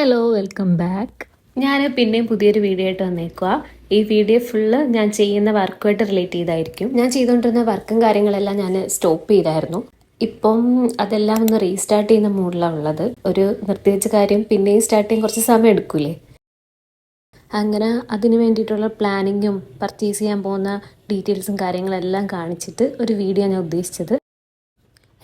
Hello, welcome back. ഞാൻ പിന്നെയും പുതിയൊരു വീഡിയോ ആയിട്ട് വന്നേക്കുക. ഈ വീഡിയോ ഫുള്ള് ഞാൻ ചെയ്യുന്ന വർക്കുമായിട്ട് റിലേറ്റ് ചെയ്തായിരിക്കും. ഞാൻ ചെയ്തുകൊണ്ടിരുന്ന വർക്കും കാര്യങ്ങളെല്ലാം ഞാൻ സ്റ്റോപ്പ് ചെയ്തായിരുന്നു. ഇപ്പം അതെല്ലാം ഒന്ന് റീസ്റ്റാർട്ട് ചെയ്യുന്ന മൂഡിലാണ് ഉള്ളത്. ഒരു നിർത്തിവെച്ച കാര്യം പിന്നെയും സ്റ്റാർട്ട് ചെയ്യാൻ കുറച്ച് സമയം എടുക്കൂലേ. അങ്ങനെ അതിന് വേണ്ടിയിട്ടുള്ള പ്ലാനിങ്ങും പർച്ചേസ് ചെയ്യാൻ പോകുന്ന ഡീറ്റെയിൽസും കാര്യങ്ങളെല്ലാം കാണിച്ചിട്ട് ഒരു വീഡിയോ ഞാൻ ഉദ്ദേശിച്ചത്.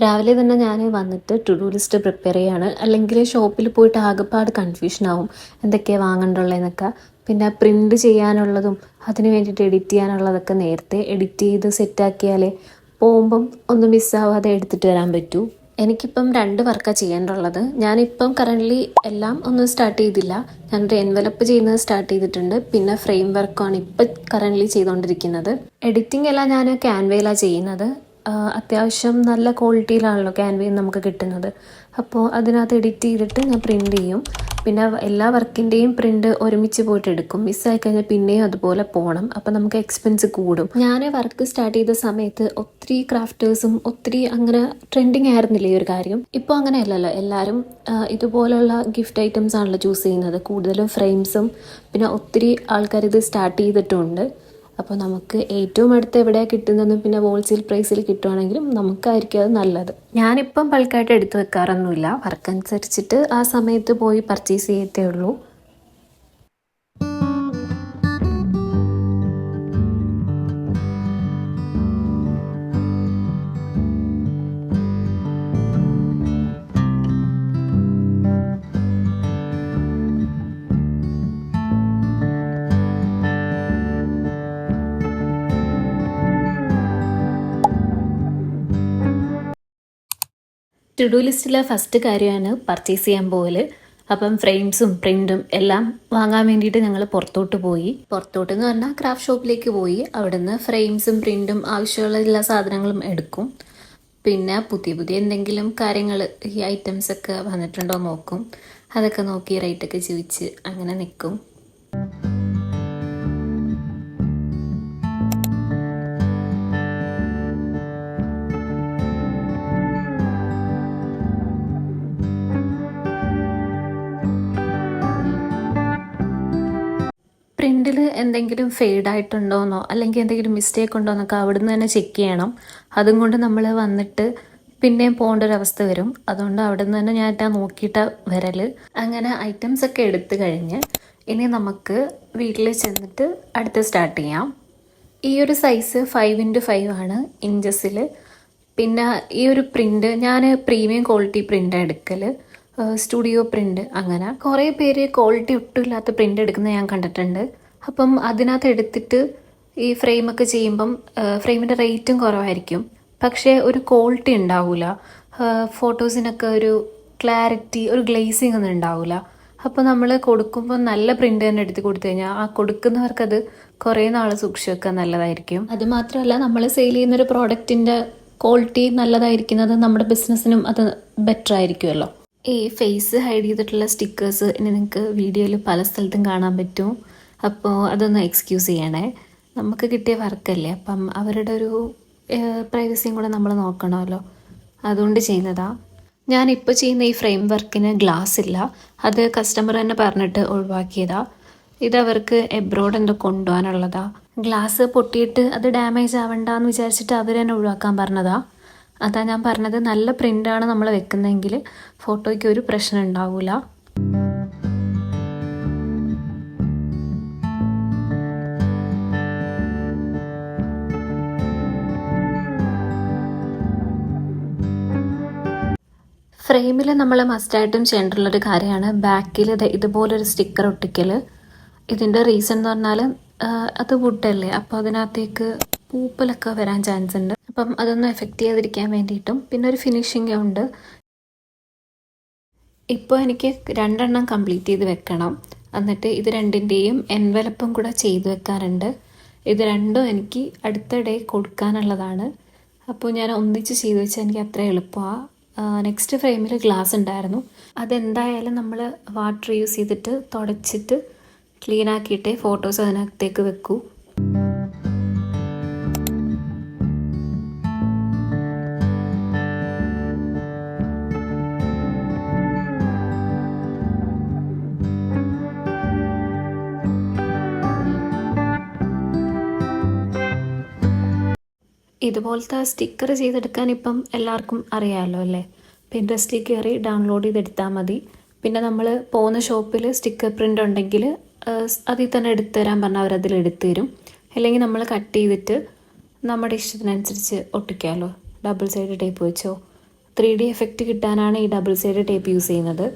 രാവിലെ തന്നെ ഞാൻ വന്നിട്ട് ടു ഡു ലിസ്റ്റ് പ്രിപ്പയർ ചെയ്യാണ്. അല്ലെങ്കിൽ ഷോപ്പിൽ പോയിട്ട് ആകെപ്പാട് കൺഫ്യൂഷനാവും എന്തൊക്കെയാണ് വാങ്ങേണ്ടുള്ളതെന്നൊക്കെ. പിന്നെ പ്രിൻ്റ് ചെയ്യാനുള്ളതും അതിന് വേണ്ടിയിട്ട് എഡിറ്റ് ചെയ്യാനുള്ളതൊക്കെ നേരത്തെ എഡിറ്റ് ചെയ്ത് സെറ്റാക്കിയാലേ പോകുമ്പം ഒന്ന് മിസ്സാവാതെ എടുത്തിട്ട് വരാൻ പറ്റൂ. എനിക്കിപ്പം 2 വർക്കാണ് ചെയ്യേണ്ടുള്ളത്. ഞാനിപ്പം കറൻ്റ്ലി എല്ലാം ഒന്നും സ്റ്റാർട്ട് ചെയ്തില്ല. ഞാനൊരു എൻവലപ്പ് ചെയ്യുന്നത് സ്റ്റാർട്ട് ചെയ്തിട്ടുണ്ട്. പിന്നെ ഫ്രെയിം വർക്കാണ് ഇപ്പം കറൻ്റ്ലി ചെയ്തുകൊണ്ടിരിക്കുന്നത്. എഡിറ്റിംഗ് എല്ലാം ഞാൻ ക്യാൻവയിലാണ് ചെയ്യുന്നത്. അത്യാവശ്യം നല്ല ക്വാളിറ്റിയിലാണല്ലോ ക്യാൻവയിൽ നമുക്ക് കിട്ടുന്നത്. അപ്പോൾ അതിനകത്ത് എഡിറ്റ് ചെയ്തിട്ട് ഞാൻ പ്രിൻ്റ് ചെയ്യും. പിന്നെ എല്ലാ വർക്കിൻ്റെയും പ്രിൻ്റ് ഒരുമിച്ച് പോയിട്ട് എടുക്കും. മിസ്സായി കഴിഞ്ഞാൽ പിന്നെയും അതുപോലെ പോകണം. അപ്പോൾ നമുക്ക് എക്സ്പെൻസ് കൂടും. ഞാൻ വർക്ക് സ്റ്റാർട്ട് ചെയ്ത സമയത്ത് ഒത്തിരി ക്രാഫ്റ്റേഴ്സും ഒത്തിരി അങ്ങനെ ട്രെൻഡിങ് ആയിരുന്നില്ല ഈ ഒരു കാര്യം. ഇപ്പോൾ അങ്ങനെയല്ലല്ലോ. എല്ലാവരും ഇതുപോലുള്ള ഗിഫ്റ്റ് ഐറ്റംസ് ആണല്ലോ ചൂസ് ചെയ്യുന്നത്. കൂടുതലും ഫ്രെയിംസും പിന്നെ ഒത്തിരി ആൾക്കാർ ഇത് സ്റ്റാർട്ട് ചെയ്തിട്ടുമുണ്ട്. അപ്പോൾ നമുക്ക് ഏറ്റവും അടുത്ത് എവിടെയാണ് കിട്ടുന്നതെന്ന് പിന്നെ ഹോൾസെയിൽ പ്രൈസിൽ കിട്ടുവാണെങ്കിലും നമുക്കായിരിക്കും അത് നല്ലത്. ഞാനിപ്പം ബൾക്കായിട്ട് എടുത്തു വെക്കാറൊന്നുമില്ല. വർക്ക് അനുസരിച്ചിട്ട് ആ സമയത്ത് പോയി പർച്ചേസ് ചെയ്യത്തേ ഉള്ളൂ. ടു ഡു ലിസ്റ്റിലെ ഫസ്റ്റ് കാര്യമാണ് പർച്ചേസ് ചെയ്യാൻ പോകൽ. അപ്പം ഫ്രെയിംസും പ്രിൻറ്റും എല്ലാം വാങ്ങാൻ വേണ്ടിയിട്ട് ഞങ്ങൾ പുറത്തോട്ട് എന്ന് പറഞ്ഞാൽ ക്രാഫ്റ്റ് ഷോപ്പിലേക്ക് പോയി. അവിടുന്ന് ഫ്രെയിംസും പ്രിൻറ്റും ആവശ്യമുള്ള എല്ലാ സാധനങ്ങളും എടുക്കും. പിന്നെ പുതിയ എന്തെങ്കിലും കാര്യങ്ങൾ ഈ ഐറ്റംസൊക്കെ വന്നിട്ടുണ്ടോ നോക്കും. അതൊക്കെ നോക്കി റേറ്റൊക്കെ ചോദിച്ച് അങ്ങനെ നിൽക്കും. പ്രിൻറ്റിൽ എന്തെങ്കിലും ഫെയ്ഡായിട്ടുണ്ടോയെന്നോ അല്ലെങ്കിൽ എന്തെങ്കിലും മിസ്റ്റേക്ക് ഉണ്ടോ എന്നൊക്കെ അവിടുന്ന് തന്നെ ചെക്ക് ചെയ്യണം. അതും കൊണ്ട് നമ്മൾ വന്നിട്ട് പിന്നെയും പോകേണ്ട ഒരു അവസ്ഥ വരും. അതുകൊണ്ട് അവിടെ നിന്ന് തന്നെ ഞാൻ നോക്കിയിട്ടാണ് വരൽ. അങ്ങനെ ഐറ്റംസ് ഒക്കെ എടുത്തു കഴിഞ്ഞ് ഇനി നമുക്ക് വീട്ടിൽ ചെന്നിട്ട് അടുത്ത് സ്റ്റാർട്ട് ചെയ്യാം. ഈ ഒരു സൈസ് 5x5 ആണ് ഇഞ്ചസിൽ. പിന്നെ ഈ ഒരു പ്രിൻ്റ് ഞാൻ പ്രീമിയം ക്വാളിറ്റി പ്രിൻ്റാണ് എടുക്കൽ. Studio print. അങ്ങനെ കുറേ പേര് ക്വാളിറ്റി ഒട്ടും ഇല്ലാത്ത പ്രിൻ്റ് എടുക്കുന്നത് ഞാൻ കണ്ടിട്ടുണ്ട്. അപ്പം അതിനകത്ത് എടുത്തിട്ട് ഈ ഫ്രെയിമൊക്കെ ചെയ്യുമ്പം ഫ്രെയിമിൻ്റെ റേറ്റും കുറവായിരിക്കും, പക്ഷേ ഒരു ക്വാളിറ്റി ഉണ്ടാവില്ല. ഫോട്ടോസിനൊക്കെ ഒരു ക്ലാരിറ്റി, ഒരു ഗ്ലേസിങ് ഒന്നും ഉണ്ടാവില്ല. അപ്പോൾ നമ്മൾ കൊടുക്കുമ്പോൾ നല്ല പ്രിൻ്റ് തന്നെ എടുത്ത് കൊടുത്തു കഴിഞ്ഞാൽ ആ കൊടുക്കുന്നവർക്കത് കുറേ നാൾ സൂക്ഷിച്ച് വെക്കാൻ നല്ലതായിരിക്കും. അത് മാത്രമല്ല, നമ്മൾ സെയിൽ ചെയ്യുന്നൊരു പ്രോഡക്റ്റിൻ്റെ ക്വാളിറ്റി നല്ലതായിരിക്കുന്നത് നമ്മുടെ ബിസിനസ്സിനും അത് ബെറ്റർ ആയിരിക്കുമല്ലോ. ഈ ഫേസ് ഹൈഡ് ചെയ്തിട്ടുള്ള സ്റ്റിക്കേഴ്സ് ഇനി നിങ്ങൾക്ക് വീഡിയോയിൽ പല സ്ഥലത്തും കാണാൻ പറ്റും. അപ്പോൾ അതൊന്ന് എക്സ്ക്യൂസ് ചെയ്യണേ. നമുക്ക് കിട്ടിയ വർക്കല്ലേ, അപ്പം അവരുടെ ഒരു പ്രൈവസിയും കൂടെ നമ്മൾ നോക്കണമല്ലോ. അതുകൊണ്ട് ചെയ്യുന്നതാണ്. ഞാനിപ്പോൾ ചെയ്യുന്ന ഈ ഫ്രെയിം വർക്കിന് ഗ്ലാസ് ഇല്ല. അത് കസ്റ്റമർ തന്നെ പറഞ്ഞിട്ട് ഒഴിവാക്കിയതാണ്. ഇതവർക്ക് എബ്രോഡ് എന്തോ കൊണ്ടുപോകാനുള്ളതാണ്. ഗ്ലാസ് പൊട്ടിയിട്ട് അത് ഡാമേജ് ആവണ്ടെന്ന് വിചാരിച്ചിട്ട് അവർ തന്നെ ഒഴിവാക്കാൻ പറഞ്ഞതാണ്. അതാ ഞാൻ പറഞ്ഞത്, നല്ല പ്രിൻ്റാണ് നമ്മൾ വെക്കുന്നതെങ്കിൽ ഫോട്ടോയ്ക്ക് ഒരു പ്രശ്നം ഉണ്ടാവില്ല. ഫ്രെയിമിൽ നമ്മൾ മസ്റ്റായിട്ടും ചെയ്യേണ്ടുള്ളൊരു കാര്യമാണ് ബാക്കിൽ ഇതുപോലൊരു സ്റ്റിക്കർ ഒട്ടിക്കൽ. ഇതിൻ്റെ റീസൺ എന്ന് പറഞ്ഞാൽ അത് വുഡല്ലേ, അപ്പോൾ അതിനകത്തേക്ക് പൂപ്പലൊക്കെ വരാൻ ചാൻസ് ഉണ്ട്. അപ്പം അതൊന്നും എഫക്റ്റ് ചെയ്യാതിരിക്കാൻ വേണ്ടിയിട്ടും പിന്നെ ഒരു ഫിനിഷിംഗ് ഉണ്ട്. ഇപ്പോൾ എനിക്ക് 2 എണ്ണം കംപ്ലീറ്റ് ചെയ്ത് വെക്കണം. എന്നിട്ട് ഇത് 2ൻ്റെയും എൻവലപ്പും കൂടെ ചെയ്ത് വെക്കാറുണ്ട്. ഇത് 2ഉം എനിക്ക് അടുത്തിടെ കൊടുക്കാനുള്ളതാണ്. അപ്പോൾ ഞാൻ ഒന്നിച്ച് ചെയ്ത് വെച്ചാൽ എനിക്ക് അത്ര എളുപ്പമാണ്. നെക്സ്റ്റ് ഫ്രെയിമിൽ ഗ്ലാസ് ഉണ്ടായിരുന്നു. അതെന്തായാലും നമ്മൾ വാട്ടർ യൂസ് ചെയ്തിട്ട് തുടച്ചിട്ട് ക്ലീൻ ആക്കിയിട്ടേ ഫോട്ടോസ് അതിനകത്തേക്ക് വെക്കൂ. ഇതുപോലത്തെ സ്റ്റിക്കർ ചെയ്തെടുക്കാൻ ഇപ്പം എല്ലാവർക്കും അറിയാമല്ലോ അല്ലേ. പിൻട്രസ്റ്റിൽ കയറി ഡൗൺലോഡ് ചെയ്തെടുത്താൽ മതി. പിന്നെ നമ്മൾ പോകുന്ന ഷോപ്പിൽ സ്റ്റിക്കർ പ്രിൻ്റ് ഉണ്ടെങ്കിൽ അതിൽ തന്നെ എടുത്തു തരാൻ പറഞ്ഞാൽ അവരതിൽ എടുത്തു തരും. അല്ലെങ്കിൽ നമ്മൾ കട്ട് ചെയ്തിട്ട് നമ്മുടെ ഇഷ്ടത്തിനനുസരിച്ച് ഒട്ടിക്കാമല്ലോ. ഡബിൾ സൈഡ് ടേപ്പ് വെച്ചോ. 3D എഫക്റ്റ് കിട്ടാനാണ് ഈ ഡബിൾ സൈഡ് ടേപ്പ് യൂസ് ചെയ്യുന്നത്.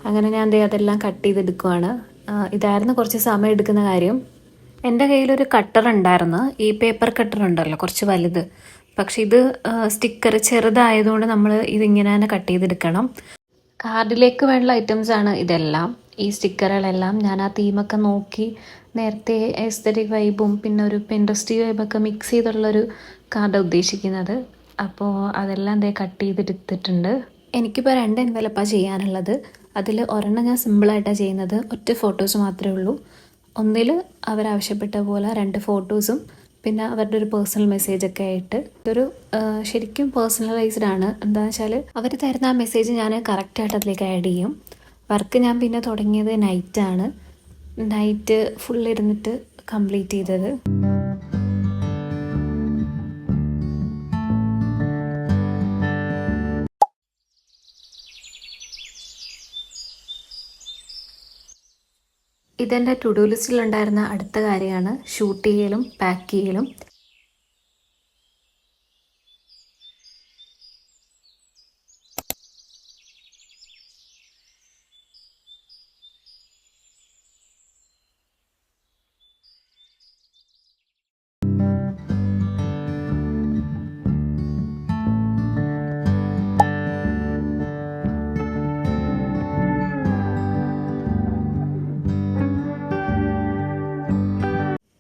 അങ്ങനെ ഞാൻ അതെല്ലാം കട്ട് ചെയ്തെടുക്കുവാണ്. ഇതായിരുന്നു കുറച്ച് സമയം എടുക്കുന്ന കാര്യം. എൻ്റെ കയ്യിലൊരു കട്ടർ ഉണ്ടായിരുന്നു, ഈ പേപ്പർ കട്ടർ ഉണ്ടല്ലോ കുറച്ച് വലുത്. പക്ഷെ ഇത് സ്റ്റിക്കർ ചെറുതായതുകൊണ്ട് നമ്മൾ ഇതിങ്ങനെ തന്നെ കട്ട് ചെയ്തെടുക്കണം. കാർഡിലേക്ക് വേണ്ട ഐറ്റംസാണ് ഇതെല്ലാം. ഈ സ്റ്റിക്കറുകളെല്ലാം ഞാൻ ആ തീമൊക്കെ നോക്കി നേരത്തെ എസ്തറ്റിക് വൈബും പിന്നെ ഒരു പിൻട്രസ്റ്റ് വൈബൊക്കെ മിക്സ് ചെയ്തുള്ളൊരു കാർഡ് ഉദ്ദേശിക്കുന്നത്. അപ്പോൾ അതെല്ലാം കട്ട് ചെയ്തെടുത്തിട്ടുണ്ട്. എനിക്കിപ്പോൾ 2 എൻവലപ്പാണ് ചെയ്യാനുള്ളത്. അതിൽ ഒരെണ്ണം ഞാൻ സിമ്പിളായിട്ടാണ് ചെയ്യുന്നത്, ഒറ്റ ഫോട്ടോസ് മാത്രമേ ഉള്ളൂ. ഒന്നിൽ അവരാവശ്യപ്പെട്ട പോലെ 2 ഫോട്ടോസും പിന്നെ അവരുടെ ഒരു പേഴ്സണൽ മെസ്സേജൊക്കെ ആയിട്ട്. ഇതൊരു ശരിക്കും പേഴ്സണലൈസ്ഡ് ആണ്. എന്താണെന്ന് വെച്ചാൽ അവർ തരുന്ന ആ മെസ്സേജ് ഞാൻ കറക്റ്റായിട്ട് അതിലേക്ക് ആഡ് ചെയ്യും. വർക്ക് ഞാൻ പിന്നെ തുടങ്ങിയത് നൈറ്റാണ്. നൈറ്റ് ഫുൾ ഇരുന്നിട്ട് കംപ്ലീറ്റ് ചെയ്തത്. ഇതെൻ്റെ ടു ഡു ലിസ്റ്റിലുണ്ടായിരുന്ന അടുത്ത കാര്യമാണ് ഷൂട്ട് ചെയ്യലും പാക്ക് ചെയ്യലും.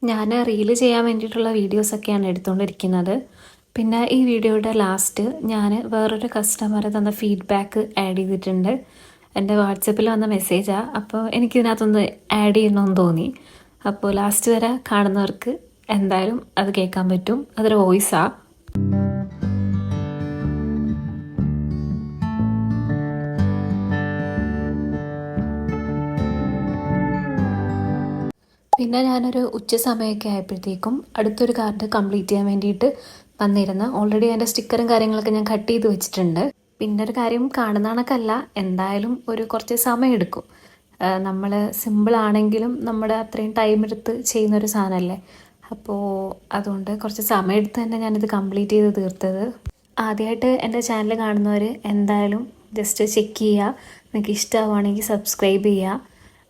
ഞാൻ റീല് ചെയ്യാൻ വേണ്ടിയിട്ടുള്ള വീഡിയോസൊക്കെയാണ് എടുത്തുകൊണ്ടിരിക്കുന്നത്. പിന്നെ ഈ വീഡിയോയുടെ ലാസ്റ്റ് ഞാൻ വേറൊരു കസ്റ്റമർ തന്ന ഫീഡ്ബാക്ക് ആഡ് ചെയ്തിട്ടുണ്ട്. എൻ്റെ വാട്സപ്പിൽ വന്ന മെസ്സേജാണ്. അപ്പോൾ എനിക്കിതിനകത്തൊന്ന് ആഡ് ചെയ്യണമെന്ന് തോന്നി. അപ്പോൾ ലാസ്റ്റ് വരെ കാണുന്നവർക്ക് എന്തായാലും അത് കേൾക്കാൻ പറ്റും. അതൊരു വോയിസാണ്. പിന്നെ ഞാനൊരു ഉച്ച സമയമൊക്കെ ആയപ്പോഴത്തേക്കും അടുത്തൊരു കാർഡ് കംപ്ലീറ്റ് ചെയ്യാൻ വേണ്ടിയിട്ട് വന്നിരുന്നു. ഓൾറെഡി അതിൻ്റെ സ്റ്റിക്കറും കാര്യങ്ങളൊക്കെ ഞാൻ കട്ട് ചെയ്ത് വെച്ചിട്ടുണ്ട്. പിന്നെ ഒരു കാര്യം, കാണുന്ന കണക്കല്ല, എന്തായാലും ഒരു കുറച്ച് സമയം എടുക്കും. നമ്മൾ സിമ്പിളാണെങ്കിലും നമ്മുടെ അത്രയും ടൈം എടുത്ത് ചെയ്യുന്നൊരു സാധനമല്ലേ. അപ്പോൾ അതുകൊണ്ട് കുറച്ച് സമയം എടുത്ത് തന്നെ ഞാനിത് കംപ്ലീറ്റ് ചെയ്ത് തീർത്തത്. ആദ്യമായിട്ട് എൻ്റെ ചാനൽ കാണുന്നവർ എന്തായാലും ജസ്റ്റ് ചെക്ക് ചെയ്യുക. നിങ്ങൾക്ക് ഇഷ്ടമാവുകയാണെങ്കിൽ സബ്സ്ക്രൈബ് ചെയ്യുക.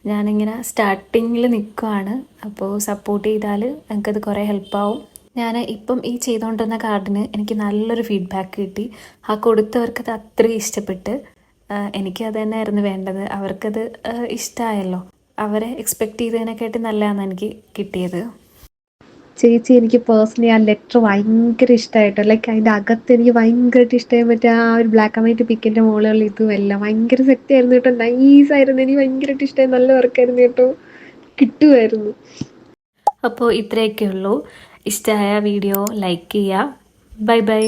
ഞാനിങ്ങനെ സ്റ്റാർട്ടിങ്ങിൽ നിൽക്കുവാണ്. അപ്പോൾ സപ്പോർട്ട് ചെയ്താൽ എനിക്കത് കുറേ ഹെൽപ്പാവും. ഞാൻ ഇപ്പം ഈ ചെയ്തുകൊണ്ടിരുന്ന കാർഡിന് എനിക്ക് നല്ലൊരു ഫീഡ്ബാക്ക് കിട്ടി. ആ കൊടുത്തവർക്കത് അത്രയും ഇഷ്ടപ്പെട്ട്. എനിക്കത് തന്നെയായിരുന്നു വേണ്ടത്. അവർക്കത് ഇഷ്ടമായല്ലോ. അവരെ എക്സ്പെക്റ്റ് ചെയ്തതിനെക്കാട്ടി നല്ലതാണ് എനിക്ക് കിട്ടിയത്. ചേച്ചി, എനിക്ക് പേഴ്സണലി ആ ലെറ്റർ ഭയങ്കര ഇഷ്ടമായിട്ടോ. ലൈക്ക് അതിൻ്റെ അകത്ത് എനിക്ക് ഭയങ്കരമായിട്ട് ഇഷ്ടമായി. മറ്റേ ആ ഒരു ബ്ലാക്ക് ആൻഡ് വൈറ്റ് പിക്കിൻ്റെ മുകളിൽ ഇതും എല്ലാം ഭയങ്കര സെറ്റായിരുന്നു കേട്ടോ. നൈസായിരുന്നു. എനിക്ക് ഭയങ്കരമായിട്ട് ഇഷ്ടമായി. നല്ല വർക്കായിരുന്നു കേട്ടോ. കിട്ടുമായിരുന്നു. അപ്പോൾ ഇത്രയൊക്കെ ഉള്ളൂ. ഇഷ്ടമായ വീഡിയോ ലൈക്ക് ചെയ്യുക. Bye bye.